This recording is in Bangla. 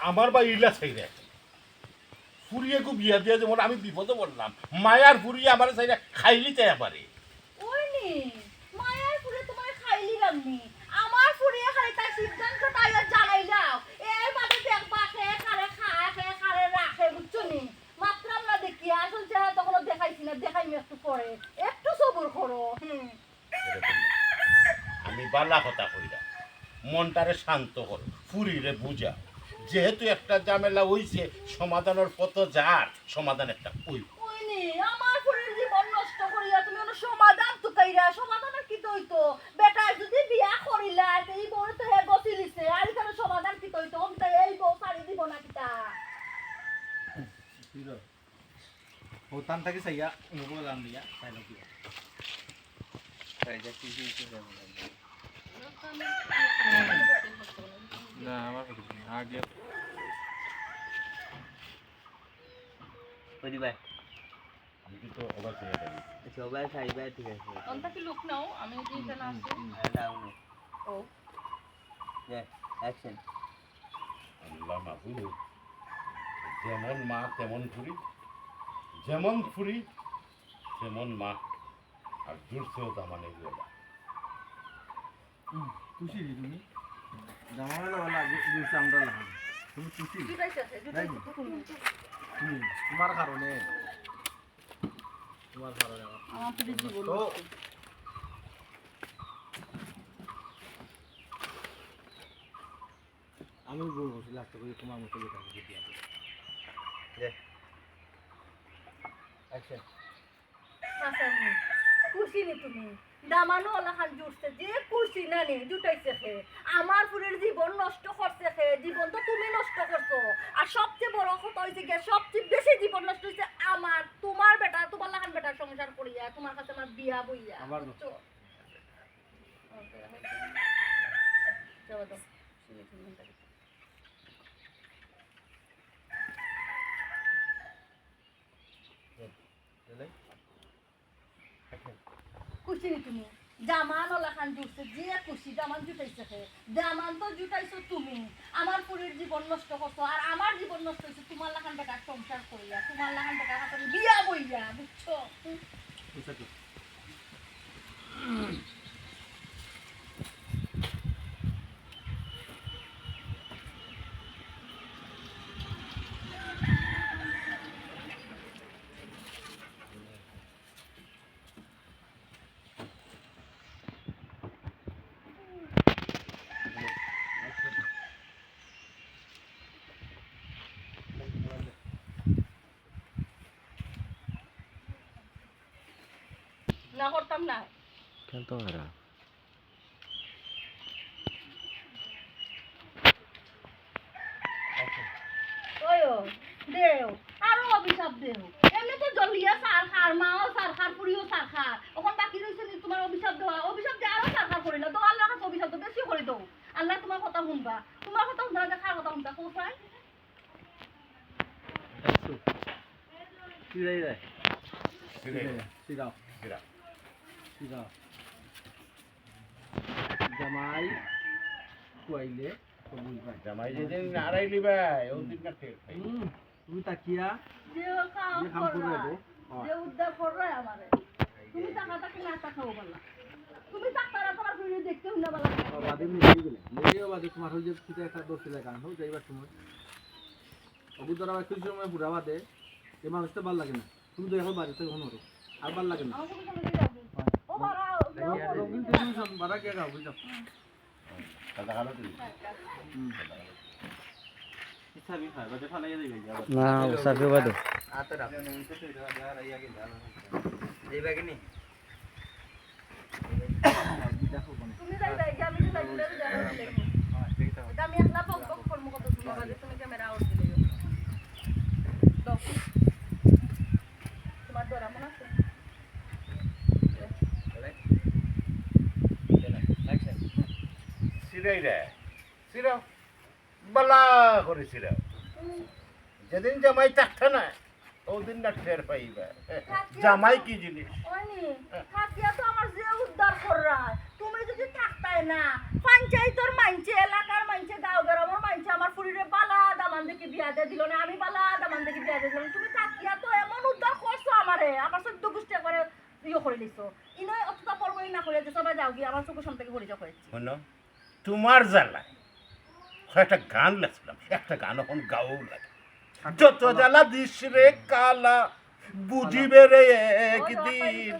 আমার বা ইলা চাইরে ফুরিয়ে গু বিয়া দিয়া যেমন আমি বিপদে পড়লাম মায়ার ফুরিয়ে আমার চাইরে খাইলি চাই পারে ওইনি মায়ার ফুরে তোমার খাইলি রামনি আমার ফুরিয়ে খালি তাই সিদ্ধান্ত তাই জানাই দাও এর বাদে দেখবা খেয়ে খারে খায় খেয়ে খারে রাখে বুঝছো নি মাত্র আমরা দেখি আসল চেহারা তখন দেখাইছি না দেখাইনি একটু পরে একটু সবুর করো আমি বালা কথা কইরা মনটারে শান্ত কর ফুরিরে বুঝা যেহেতু একটা ঝামেলা হইছে সমাধানের পথ যার সমাধান একটা কই ওইনি আমার ফুরির জীবন নষ্ট করিয়া তুমি কোনো সমাধান তো কইরা সমাধান কি হইতো বেটা যদি বিয়া করিলা এই বড় তো হে গছিলিছে আর এখানে সমাধান কি হইতো ওমটা এই বউ সারি দিব না কিটা Tidak. Hutan tadi saya nunggu dalam dia, saya lagi. Saya jadi itu না আমার আগে কই দিবা আমি তো অবাক হয়ে গেলাম সবাই খাইবা ঠিক আছে কোনটা কি লোক নাও আমি যে এখানে আসি দাও ও অ্যাকশন আল্লাহ মাহবুব যেমন মা তেমন ফুরি যেমন ফুরি তেমন মা আর জোরছেও দামানে গেলা খুশি তুমি জামালা वाला দুইটা আমরা লাগাম তুমি খুশি জুটাইছে জুটাইছে তুমি তোমার কারণে আমার তো জীবন তো আমি বলবো লাগতে করে তোমার মতো লেখা দিয়ে দে অ্যাকশন হাসানি খুশি নি তুমি দামানো ওলা খান জুটছে যে খুশি না নি জুটাইছে খে আমার ফুলের জীবন নষ্ট করছে খে জীবন তো তুমি নষ্ট করছো আর সবচেয়ে বড় কথা হইছে কি সবচেয়ে বেশি জীবন নষ্ট হইছে আমার তোমার বেটা তোমার লাখান বেটার সংসার করিয়া তোমার কাছে আমার বিয়া বইয়া আবার বুঝছো? যাও দাও শুনি তুমি খুশি নি তুমি জামান ওলাখান জুটছে যে খুশি জামান জুটাইছে খে জামান তো জুটাইছো তুমি আমার পুরীর জীবন নষ্ট করছো আর আমার জীবন নষ্ট হয়েছে তোমার লাখান বেটার সংসার করিয়া তোমার লাখান বেটার হাতে বিয়া বইয়া বুঝছো বুঝছো কি না করতাম না কেন তোমরা ওয়ো দেও আরো অভিশাপ দেও এমনি তো জলিয়া সার খার মাও সার খার পুরিও সার খার এখন বাকি রইছে নি তোমার অভিশাপ দেওয়া অভিশাপ দিয়ে আরো সার খার করিল তো আল্লাহ কাছে অভিশাপ তো বেশি করে দাও আল্লাহ তোমার কথা শুনবা তোমার কথা শুনবা না খার কথা শুনবা কোথায় কি রে রে সিগাও ফিরা সিগাও জামাই কইলে কবুল ভাই জামাই যেদিন নারাইলি ভাই ওই দিন না টের পাই তুমি তাকিয়া যে কাম যে কাম করবা করবে যে উদ্ধার করবে আমারে তুমি টাকা টাকা না টাকাও বললা তুমি টাকারা তোমার পুরো দেখতে হইনা বলা বাদে মিলি গেলে লেগেও বাদে তোমার হয়ে যে কিছু একটা দোষ লাগা হো যাইবার সময় অবুদ্ধ রাবা কিছু সময় পুরা বাদে এই মানুষটা ভালো লাগে না তুমি তো এখন বাড়িতে ঘন হতো আর ভালো লাগে না আমার কোনো সময় দিও ও মারা রঙিন তুমি সব বাড়া কে গাও বুঝছো কথা ভালো তুই ইচ্ছাবি খাই বাদে ফালাই যাবে না সাফি বাদো আতে রাখ তুমি তো তুই যা রাইয়া গে যা দেবা কি নি দেখো কোন তুমি যাই যাই আমি যাই যাই যাই হ্যাঁ ঠিক আছে আমি একলা পক পক করব কত তোমার বাজে তুমি ক্যামেরা আউট দিলে দাও তোমার দরা মনে আছে অ্যাকশন সিরাই রে সিরাও বালা করে সিরাও যেদিন জামাই থাকতে না ওদিন না টের পাইবা জামাই কি জিনিস ওনি থাকিয়া তো আমার যে উদ্ধার কররা তুমি যদি থাকতাই না পঞ্চায়েতর মানছে এলাকার মানছে গাঁও গ্রামের মানছে আমার ফুরিরে বালা দামান ইয়ে করে নিছো ইনয় অতটা পরবই না করে যে সবাই যাও গিয়ে আমার চোখের সামনে থেকে পরিচয় করেছি শোনো তোমার জ্বালায় একটা গান লেখছিলাম একটা গান এখন গাও লাগে যত জ্বালা দিস রে কালা বুঝিবে রে একদিন